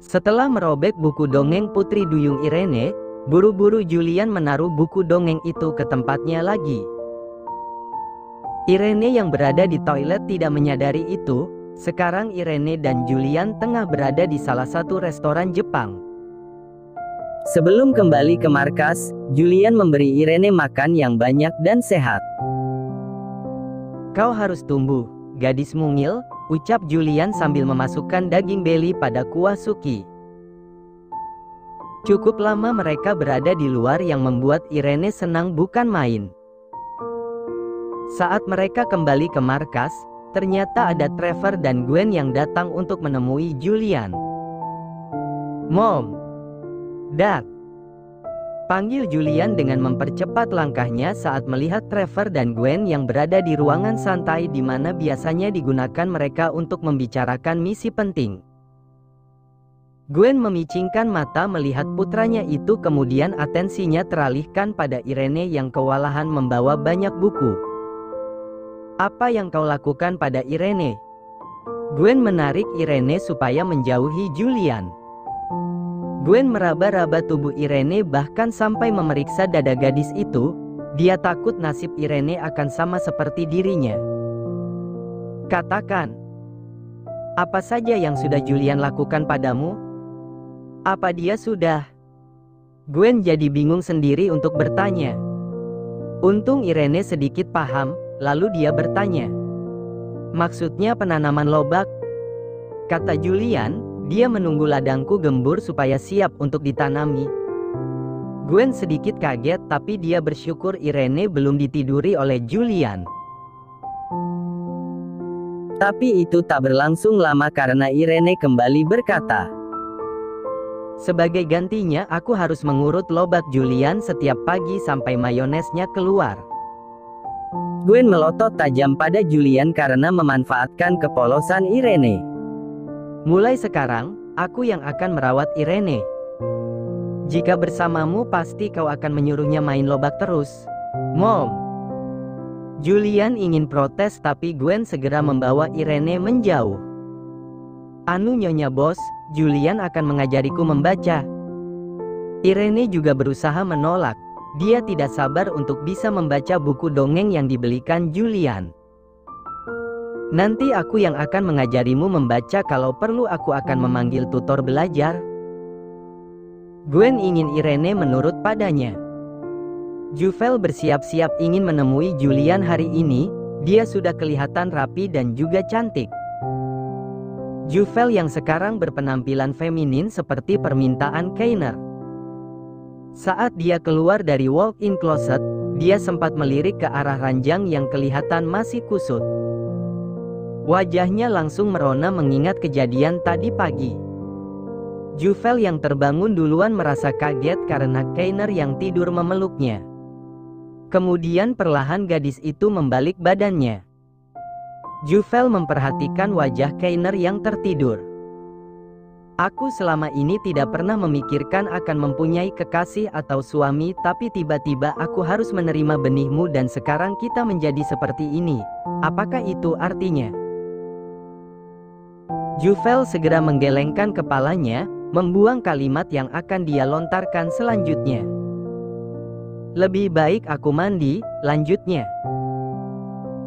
Setelah merobek buku dongeng Putri Duyung Irene, buru-buru Julian menaruh buku dongeng itu ke tempatnya lagi. Irene yang berada di toilet tidak menyadari itu. Sekarang Irene dan Julian tengah berada di salah satu restoran Jepang. Sebelum kembali ke markas, Julian memberi Irene makan yang banyak dan sehat. "Kau harus tumbuh, gadis mungil," ucap Julian sambil memasukkan daging beli pada kuah suki. Cukup lama mereka berada di luar yang membuat Irene senang bukan main. Saat mereka kembali ke markas, ternyata ada Trevor dan Gwen yang datang untuk menemui Julian. "Mom, Dad," panggil Julian dengan mempercepat langkahnya saat melihat Trevor dan Gwen yang berada di ruangan santai di mana biasanya digunakan mereka untuk membicarakan misi penting. Gwen memicingkan mata melihat putranya itu, kemudian atensinya teralihkan pada Irene yang kewalahan membawa banyak buku. "Apa yang kau lakukan pada Irene?" Gwen menarik Irene supaya menjauhi Julian. Gwen meraba-raba tubuh Irene bahkan sampai memeriksa dada gadis itu. Dia takut nasib Irene akan sama seperti dirinya. "Katakan, apa saja yang sudah Julian lakukan padamu? Apa dia sudah?" Gwen jadi bingung sendiri untuk bertanya. Untung Irene sedikit paham, lalu dia bertanya, "Maksudnya penanaman lobak?" Kata Julian. "Dia menunggu ladangku gembur supaya siap untuk ditanami." Gwen sedikit kaget, tapi dia bersyukur Irene belum ditiduri oleh Julian. Tapi itu tak berlangsung lama karena Irene kembali berkata, "Sebagai gantinya aku harus mengurut lobak Julian setiap pagi sampai mayonesnya keluar." Gwen melotot tajam pada Julian karena memanfaatkan kepolosan Irene. "Mulai sekarang, aku yang akan merawat Irene. Jika bersamamu pasti kau akan menyuruhnya main lobak terus, Mom." Julian ingin protes tapi Gwen segera membawa Irene menjauh. "Anu nyonya bos, Julian akan mengajariku membaca." Irene juga berusaha menolak. Dia tidak sabar untuk bisa membaca buku dongeng yang dibelikan Julian. "Nanti aku yang akan mengajarimu membaca, kalau perlu aku akan memanggil tutor belajar." Gwen ingin Irene menurut padanya. Juvel bersiap-siap ingin menemui Julian hari ini. Dia sudah kelihatan rapi dan juga cantik. Juvel yang sekarang berpenampilan feminin seperti permintaan Keiner. Saat dia keluar dari walk-in closet, dia sempat melirik ke arah ranjang yang kelihatan masih kusut. Wajahnya langsung merona mengingat kejadian tadi pagi. Juvel yang terbangun duluan merasa kaget karena Keiner yang tidur memeluknya. Kemudian perlahan gadis itu membalik badannya. Juvel memperhatikan wajah Keiner yang tertidur. "Aku selama ini tidak pernah memikirkan akan mempunyai kekasih atau suami, tapi tiba-tiba aku harus menerima benihmu dan sekarang kita menjadi seperti ini. Apakah itu artinya?" Juvel segera menggelengkan kepalanya, membuang kalimat yang akan dia lontarkan selanjutnya. "Lebih baik aku mandi," lanjutnya.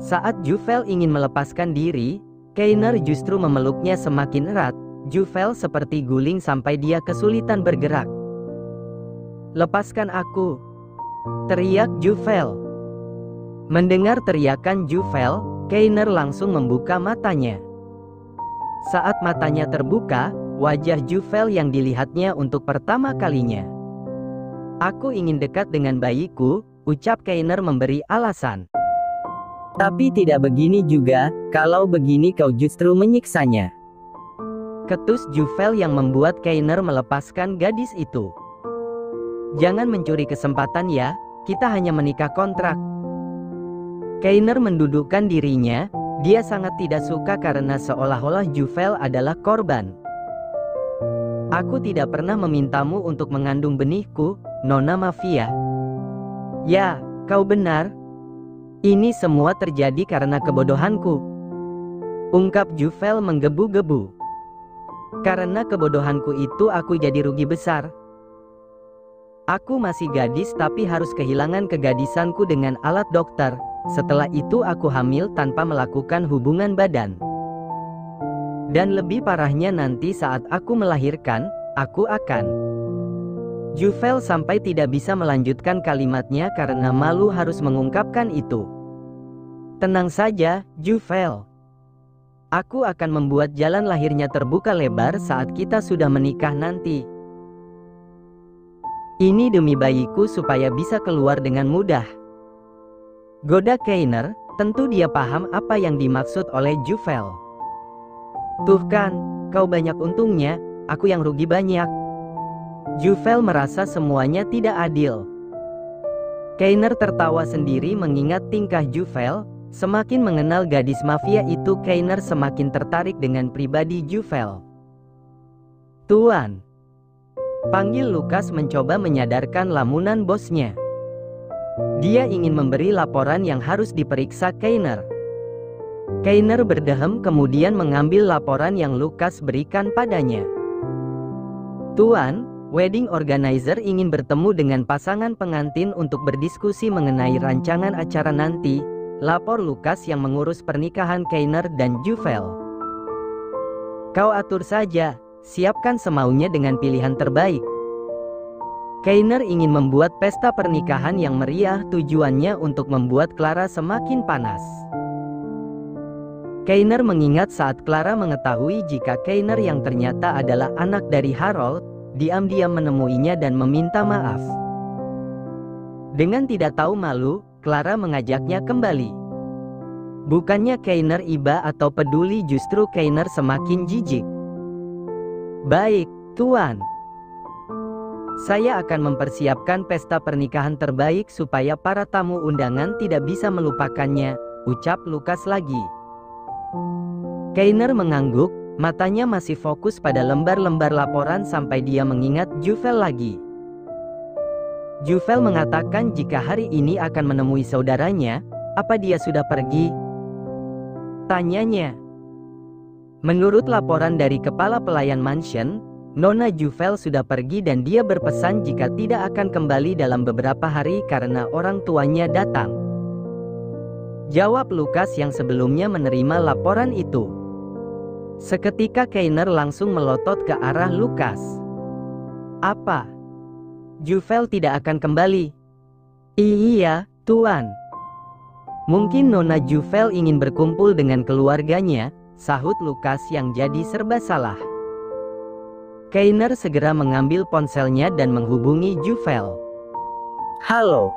Saat Juvel ingin melepaskan diri, Keiner justru memeluknya semakin erat. Juvel seperti guling sampai dia kesulitan bergerak. "Lepaskan aku!" teriak Juvel. Mendengar teriakan Juvel, Keiner langsung membuka matanya. Saat matanya terbuka, wajah Juvel yang dilihatnya untuk pertama kalinya. "Aku ingin dekat dengan bayiku," ucap Keiner memberi alasan. "Tapi tidak begini juga, kalau begini kau justru menyiksanya," ketus Juvel yang membuat Keiner melepaskan gadis itu. "Jangan mencuri kesempatan ya, kita hanya menikah kontrak." Keiner mendudukkan dirinya. Dia sangat tidak suka karena seolah-olah Juvel adalah korban. "Aku tidak pernah memintamu untuk mengandung benihku, Nona Mafia." "Ya, kau benar. Ini semua terjadi karena kebodohanku." ungkap Juvel menggebu-gebu. Karena kebodohanku itu aku jadi rugi besar. Aku masih gadis tapi harus kehilangan kegadisanku dengan alat dokter. Setelah itu aku hamil tanpa melakukan hubungan badan. Dan lebih parahnya nanti saat aku melahirkan, aku akan... Juvel sampai tidak bisa melanjutkan kalimatnya karena malu harus mengungkapkan itu. Tenang saja, Juvel. Aku akan membuat jalan lahirnya terbuka lebar saat kita sudah menikah nanti. Ini demi bayiku supaya bisa keluar dengan mudah. Goda Keiner, tentu dia paham apa yang dimaksud oleh Juvel. Tuh kan, kau banyak untungnya, aku yang rugi banyak. Juvel merasa semuanya tidak adil. Keiner tertawa sendiri mengingat tingkah Juvel. Semakin mengenal gadis mafia itu, Keiner semakin tertarik dengan pribadi Juvel. Tuan. Panggil Lukas mencoba menyadarkan lamunan bosnya. Dia ingin memberi laporan yang harus diperiksa Keiner. Keiner berdehem kemudian mengambil laporan yang Lukas berikan padanya. Tuan, wedding organizer ingin bertemu dengan pasangan pengantin untuk berdiskusi mengenai rancangan acara nanti. Lapor Lukas yang mengurus pernikahan Keiner dan Juvel. Kau atur saja, siapkan semaunya dengan pilihan terbaik. Keiner ingin membuat pesta pernikahan yang meriah, tujuannya untuk membuat Clara semakin panas. Keiner mengingat saat Clara mengetahui jika Keiner yang ternyata adalah anak dari Harold, diam-diam menemuinya dan meminta maaf. Dengan tidak tahu malu, Clara mengajaknya kembali. Bukannya Keiner iba atau peduli, justru Keiner semakin jijik. Baik, Tuan. Saya akan mempersiapkan pesta pernikahan terbaik supaya para tamu undangan tidak bisa melupakannya, ucap Lukas lagi. Keiner mengangguk, matanya masih fokus pada lembar-lembar laporan sampai dia mengingat Juvel lagi. Juvel mengatakan jika hari ini akan menemui saudaranya. Apa dia sudah pergi? Tanyanya. Menurut laporan dari kepala pelayan mansion, Nona Juvel sudah pergi dan dia berpesan jika tidak akan kembali dalam beberapa hari karena orang tuanya datang. Jawab Lukas yang sebelumnya menerima laporan itu. Seketika Keiner langsung melotot ke arah Lukas. Apa? Juvel tidak akan kembali? Iya, Tuan. Mungkin Nona Juvel ingin berkumpul dengan keluarganya, sahut Lukas yang jadi serba salah. Keiner segera mengambil ponselnya dan menghubungi Juvel. Halo.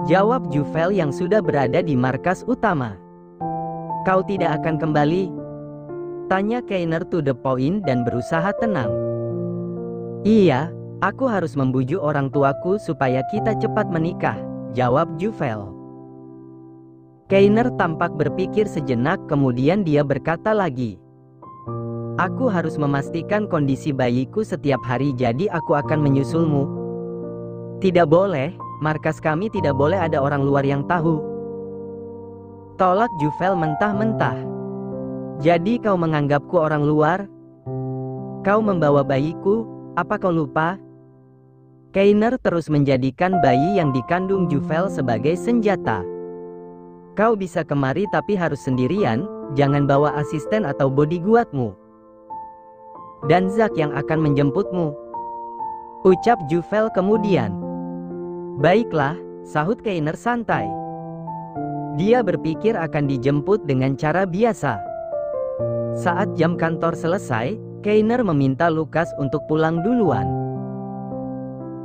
Jawab Juvel yang sudah berada di markas utama. Kau tidak akan kembali? Tanya Keiner to the point dan berusaha tenang. Iya. Aku harus membujuk orang tuaku supaya kita cepat menikah, jawab Juvel. Keiner tampak berpikir sejenak kemudian dia berkata lagi. Aku harus memastikan kondisi bayiku setiap hari jadi aku akan menyusulmu. Tidak boleh, markas kami tidak boleh ada orang luar yang tahu. Tolak Juvel mentah-mentah. Jadi kau menganggapku orang luar? Kau membawa bayiku, apa kau lupa? Keiner terus menjadikan bayi yang dikandung Juvel sebagai senjata. Kau bisa kemari tapi harus sendirian, jangan bawa asisten atau bodyguardmu. Dan Zack yang akan menjemputmu. Ucap Juvel kemudian. Baiklah, sahut Keiner santai. Dia berpikir akan dijemput dengan cara biasa. Saat jam kantor selesai, Keiner meminta Lukas untuk pulang duluan.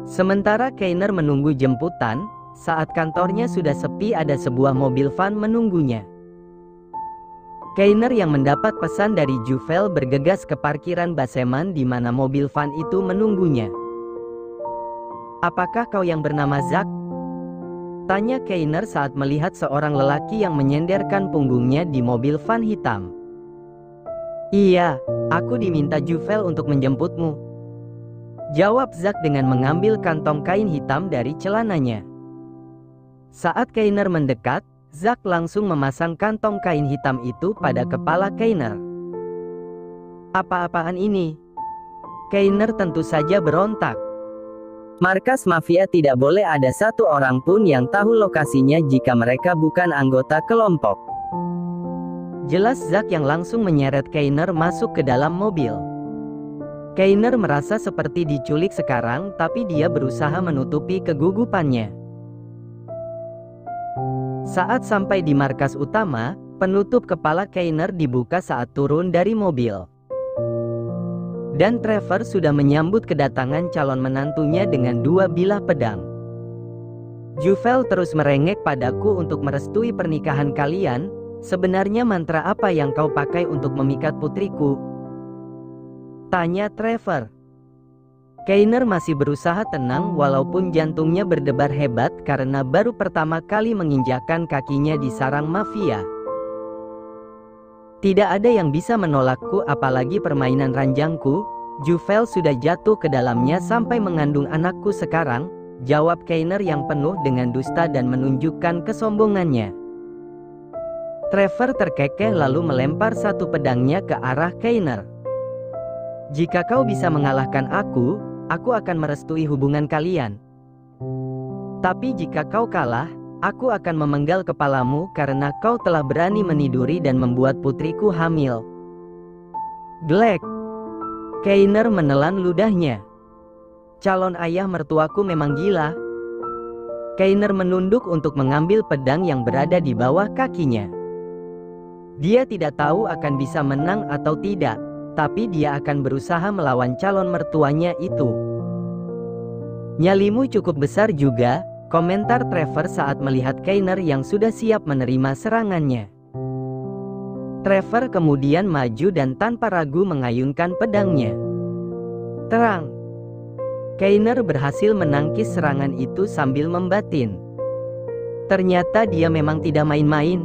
Sementara Keiner menunggu jemputan, saat kantornya sudah sepi ada sebuah mobil van menunggunya. Keiner yang mendapat pesan dari Juvel bergegas ke parkiran Baseman di mana mobil van itu menunggunya. Apakah kau yang bernama Zack? Tanya Keiner saat melihat seorang lelaki yang menyenderkan punggungnya di mobil van hitam. Iya, aku diminta Juvel untuk menjemputmu. Jawab Zack dengan mengambil kantong kain hitam dari celananya. Saat Keiner mendekat, Zack langsung memasang kantong kain hitam itu pada kepala Keiner. Apa-apaan ini? Keiner tentu saja berontak. Markas mafia tidak boleh ada satu orang pun yang tahu lokasinya jika mereka bukan anggota kelompok. Jelas Zack yang langsung menyeret Keiner masuk ke dalam mobil. Keiner merasa seperti diculik sekarang, tapi dia berusaha menutupi kegugupannya. Saat sampai di markas utama, penutup kepala Keiner dibuka saat turun dari mobil. Dan Trevor sudah menyambut kedatangan calon menantunya dengan 2 bilah pedang. Juvel terus merengek padaku untuk merestui pernikahan kalian. Sebenarnya mantra apa yang kau pakai untuk memikat putriku? Tanya Trevor. Keiner masih berusaha tenang walaupun jantungnya berdebar hebat karena baru pertama kali menginjakkan kakinya di sarang mafia. Tidak ada yang bisa menolakku apalagi permainan ranjangku. Juvel sudah jatuh ke dalamnya sampai mengandung anakku sekarang, jawab Keiner yang penuh dengan dusta dan menunjukkan kesombongannya. Trevor terkekeh lalu melempar satu pedangnya ke arah Keiner. Jika kau bisa mengalahkan aku akan merestui hubungan kalian. Tapi jika kau kalah, aku akan memenggal kepalamu karena kau telah berani meniduri dan membuat putriku hamil. Glek. Keiner menelan ludahnya. Calon ayah mertuaku memang gila. Keiner menunduk untuk mengambil pedang yang berada di bawah kakinya. Dia tidak tahu akan bisa menang atau tidak, tapi dia akan berusaha melawan calon mertuanya itu. Nyalimu cukup besar juga, komentar Trevor saat melihat Keiner yang sudah siap menerima serangannya. Trevor kemudian maju dan tanpa ragu mengayunkan pedangnya. Terang. Keiner berhasil menangkis serangan itu sambil membatin. Ternyata dia memang tidak main-main.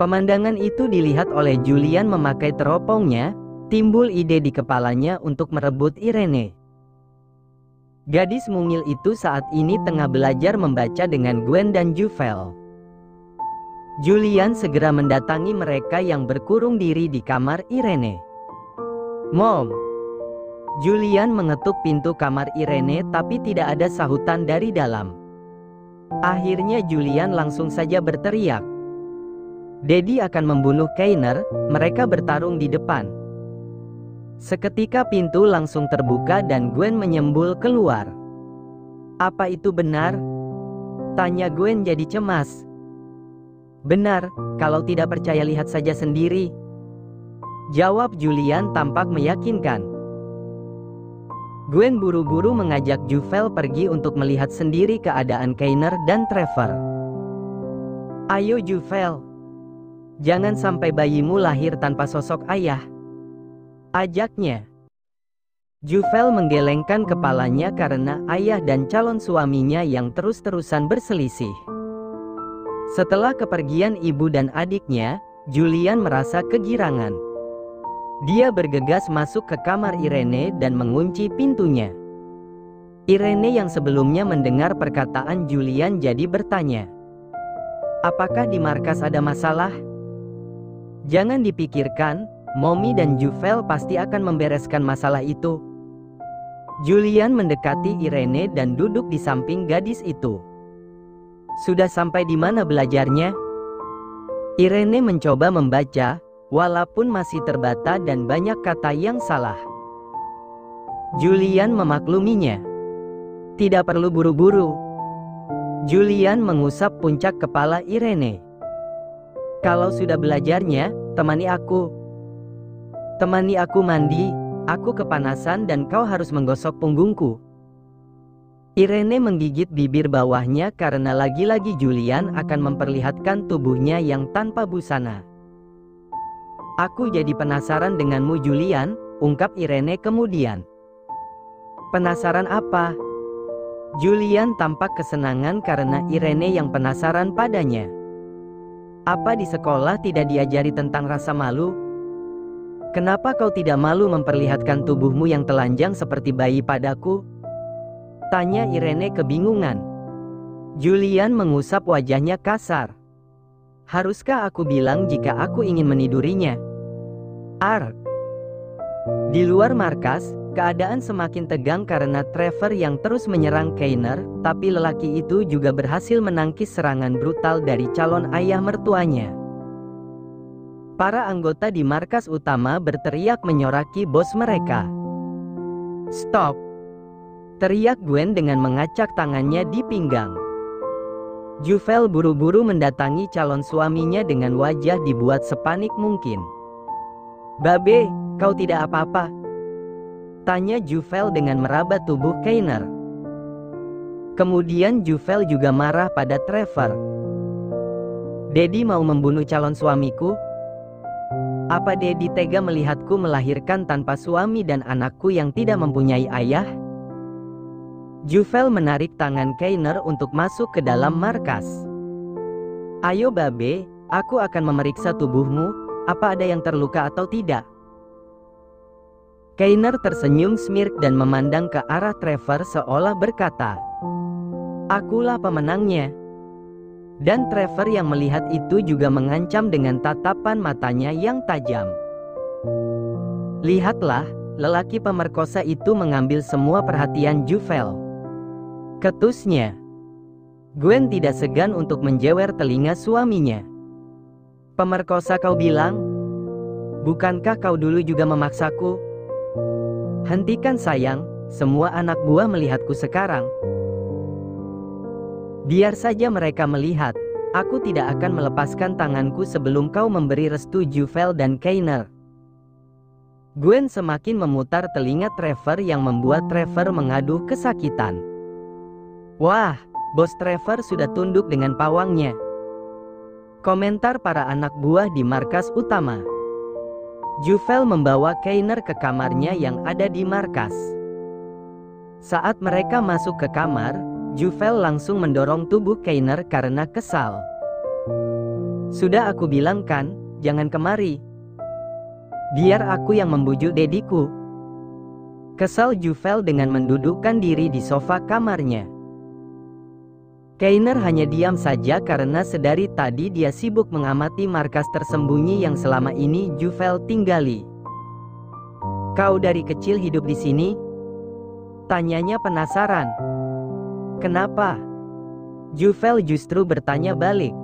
Pemandangan itu dilihat oleh Julian memakai teropongnya, timbul ide di kepalanya untuk merebut Irene. Gadis mungil itu saat ini tengah belajar membaca dengan Gwen dan Juvel. Julian segera mendatangi mereka yang berkurung diri di kamar Irene. Mom. Julian mengetuk pintu kamar Irene tapi tidak ada sahutan dari dalam. Akhirnya Julian langsung saja berteriak. Daddy akan membunuh Keiner, mereka bertarung di depan. Seketika pintu langsung terbuka dan Gwen menyembul keluar. Apa itu benar? Tanya Gwen jadi cemas. Benar, kalau tidak percaya lihat saja sendiri. Jawab Julian tampak meyakinkan. Gwen buru-buru mengajak Juvel pergi untuk melihat sendiri keadaan Keiner dan Trevor. Ayo Juvel. Jangan sampai bayimu lahir tanpa sosok ayah. Ajaknya. Juvel menggelengkan kepalanya karena ayah dan calon suaminya yang terus-terusan berselisih. Setelah kepergian ibu dan adiknya, Julian merasa kegirangan. Dia bergegas masuk ke kamar Irene dan mengunci pintunya. Irene yang sebelumnya mendengar perkataan Julian jadi bertanya. Apakah di markas ada masalah? Jangan dipikirkan, Mommy dan Juvel pasti akan membereskan masalah itu. Julian mendekati Irene dan duduk di samping gadis itu. Sudah sampai di mana belajarnya? Irene mencoba membaca, walaupun masih terbata dan banyak kata yang salah. Julian memakluminya. Tidak perlu buru-buru. Julian mengusap puncak kepala Irene. Kalau sudah belajarnya, temani aku. Temani aku mandi, aku kepanasan dan kau harus menggosok punggungku. Irene menggigit bibir bawahnya karena lagi-lagi Julian akan memperlihatkan tubuhnya yang tanpa busana. Aku jadi penasaran denganmu Julian, ungkap Irene kemudian. Penasaran apa? Julian tampak kesenangan karena Irene yang penasaran padanya. Apa di sekolah tidak diajari tentang rasa malu? Kenapa kau tidak malu memperlihatkan tubuhmu yang telanjang seperti bayi padaku? Tanya Irene kebingungan. Julian mengusap wajahnya kasar. Haruskah aku bilang jika aku ingin menidurinya? Di luar markas, keadaan semakin tegang karena Trevor yang terus menyerang Kainer, tapi lelaki itu juga berhasil menangkis serangan brutal dari calon ayah mertuanya. Para anggota di markas utama berteriak menyoraki bos mereka. "Stop!" teriak Gwen dengan mengacak tangannya di pinggang. Juvel buru-buru mendatangi calon suaminya dengan wajah dibuat sepanik mungkin. "Babe, kau tidak apa-apa?" tanya Juvel dengan meraba tubuh Kainer. Kemudian Juvel juga marah pada Trevor. "Daddy mau membunuh calon suamiku? Apa Daddy tega melihatku melahirkan tanpa suami dan anakku yang tidak mempunyai ayah?" Juvel menarik tangan Kainer untuk masuk ke dalam markas. "Ayo Babe, aku akan memeriksa tubuhmu, apa ada yang terluka atau tidak?" Kainer tersenyum smirk dan memandang ke arah Trevor seolah berkata, "Akulah pemenangnya." Dan Trevor yang melihat itu juga mengancam dengan tatapan matanya yang tajam. "Lihatlah," lelaki pemerkosa itu mengambil semua perhatian Juvel. Ketusnya. Gwen tidak segan untuk menjewer telinga suaminya. "Pemerkosa kau bilang? Bukankah kau dulu juga memaksaku?" "Hentikan sayang, semua anak buah melihatku sekarang." "Biar saja mereka melihat, aku tidak akan melepaskan tanganku sebelum kau memberi restu Juvel dan Kainer." Gwen semakin memutar telinga Trevor yang membuat Trevor mengaduh kesakitan. "Wah, bos Trevor sudah tunduk dengan pawangnya," komentar para anak buah di markas utama. Juvel membawa Kainer ke kamarnya yang ada di markas. Saat mereka masuk ke kamar, Juvel langsung mendorong tubuh Kainer karena kesal. "Sudah aku bilang kan, jangan kemari. Biar aku yang membujuk dediku." Kesal Juvel dengan mendudukkan diri di sofa kamarnya. Kainer hanya diam saja karena sedari tadi dia sibuk mengamati markas tersembunyi yang selama ini Juvel tinggali. "Kau dari kecil hidup di sini?" tanyanya penasaran. "Kenapa?" Juvel justru bertanya balik.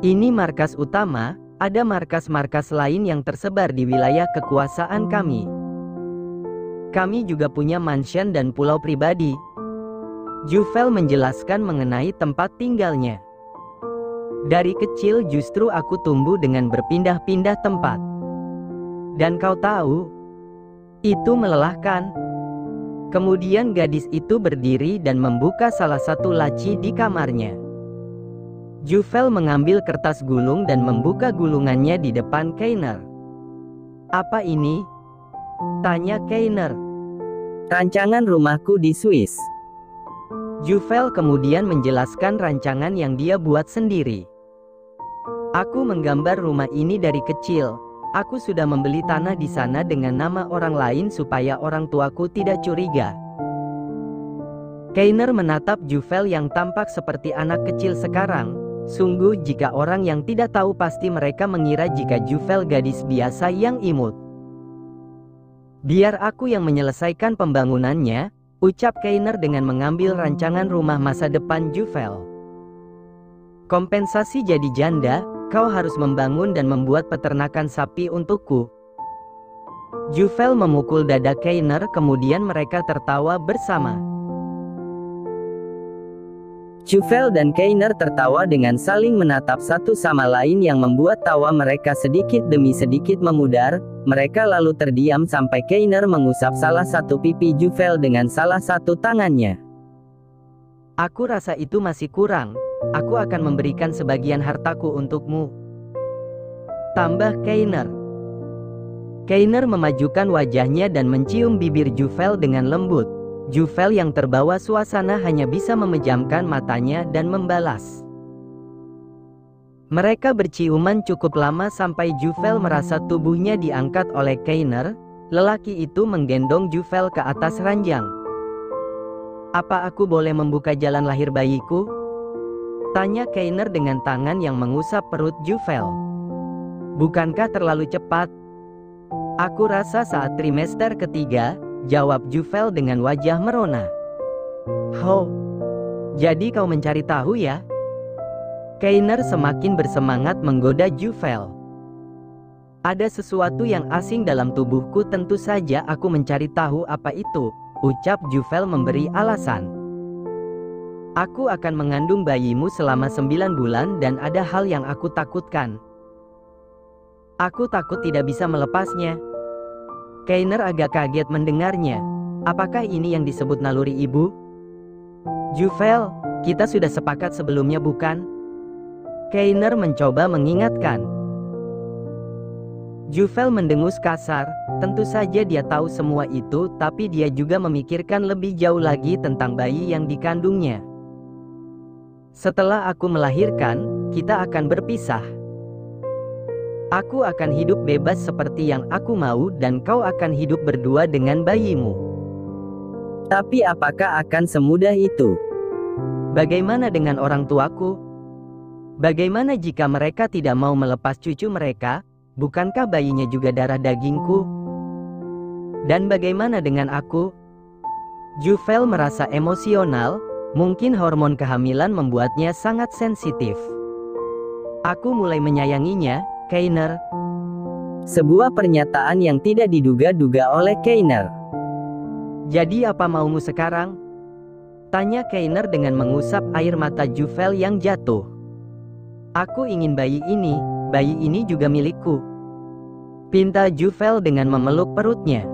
"Ini markas utama, ada markas-markas lain yang tersebar di wilayah kekuasaan kami. Kami juga punya mansion dan pulau pribadi." Juvel menjelaskan mengenai tempat tinggalnya. "Dari kecil justru aku tumbuh dengan berpindah-pindah tempat. Dan kau tahu, itu melelahkan." Kemudian gadis itu berdiri dan membuka salah satu laci di kamarnya. Juvel mengambil kertas gulung dan membuka gulungannya di depan Kainer. "Apa ini?" tanya Kainer. "Rancangan rumahku di Swiss." Juvel kemudian menjelaskan rancangan yang dia buat sendiri. "Aku menggambar rumah ini dari kecil. Aku sudah membeli tanah di sana dengan nama orang lain supaya orang tuaku tidak curiga." Kainer menatap Juvel yang tampak seperti anak kecil sekarang. Sungguh jika orang yang tidak tahu pasti mereka mengira jika Juvel gadis biasa yang imut. "Biar aku yang menyelesaikan pembangunannya," ucap Kainer dengan mengambil rancangan rumah masa depan Juvel. "Kompensasi jadi janda, kau harus membangun dan membuat peternakan sapi untukku." Juvel memukul dada Kainer kemudian mereka tertawa bersama. Juvel dan Kainer tertawa dengan saling menatap satu sama lain yang membuat tawa mereka sedikit demi sedikit memudar. Mereka lalu terdiam sampai Kainer mengusap salah satu pipi Juvel dengan salah satu tangannya. "Aku rasa itu masih kurang. Aku akan memberikan sebagian hartaku untukmu," tambah Kainer. Kainer memajukan wajahnya dan mencium bibir Juvel dengan lembut. Juvel yang terbawa suasana hanya bisa memejamkan matanya dan membalas. Mereka berciuman cukup lama sampai Juvel merasa tubuhnya diangkat oleh Kainer. Lelaki itu menggendong Juvel ke atas ranjang. Apa aku boleh membuka jalan lahir bayiku? Tanya Keiner dengan tangan yang mengusap perut Juvel. Bukankah terlalu cepat? Aku rasa saat trimester ketiga, jawab Juvel dengan wajah merona. Ho, jadi kau mencari tahu ya? Keiner semakin bersemangat menggoda Juvel. Ada sesuatu yang asing dalam tubuhku, tentu saja aku mencari tahu apa itu, ucap Juvel memberi alasan. Aku akan mengandung bayimu selama 9 bulan dan ada hal yang aku takutkan. Aku takut tidak bisa melepasnya. Keiner agak kaget mendengarnya. Apakah ini yang disebut naluri ibu? Juvel, kita sudah sepakat sebelumnya bukan? Keiner mencoba mengingatkan. Juvel mendengus kasar. Tentu saja dia tahu semua itu, tapi dia juga memikirkan lebih jauh lagi tentang bayi yang dikandungnya. Setelah aku melahirkan, kita akan berpisah. Aku akan hidup bebas seperti yang aku mau dan kau akan hidup berdua dengan bayimu. Tapi apakah akan semudah itu? Bagaimana dengan orang tuaku? Bagaimana jika mereka tidak mau melepas cucu mereka? Bukankah bayinya juga darah dagingku? Dan bagaimana dengan aku? Juvel merasa emosional, mungkin hormon kehamilan membuatnya sangat sensitif. Aku mulai menyayanginya, Keiner. Sebuah pernyataan yang tidak diduga-duga oleh Keiner. Jadi apa maumu sekarang? Tanya Keiner dengan mengusap air mata Juvel yang jatuh. Aku ingin bayi ini juga milikku. Pinta Juvel dengan memeluk perutnya.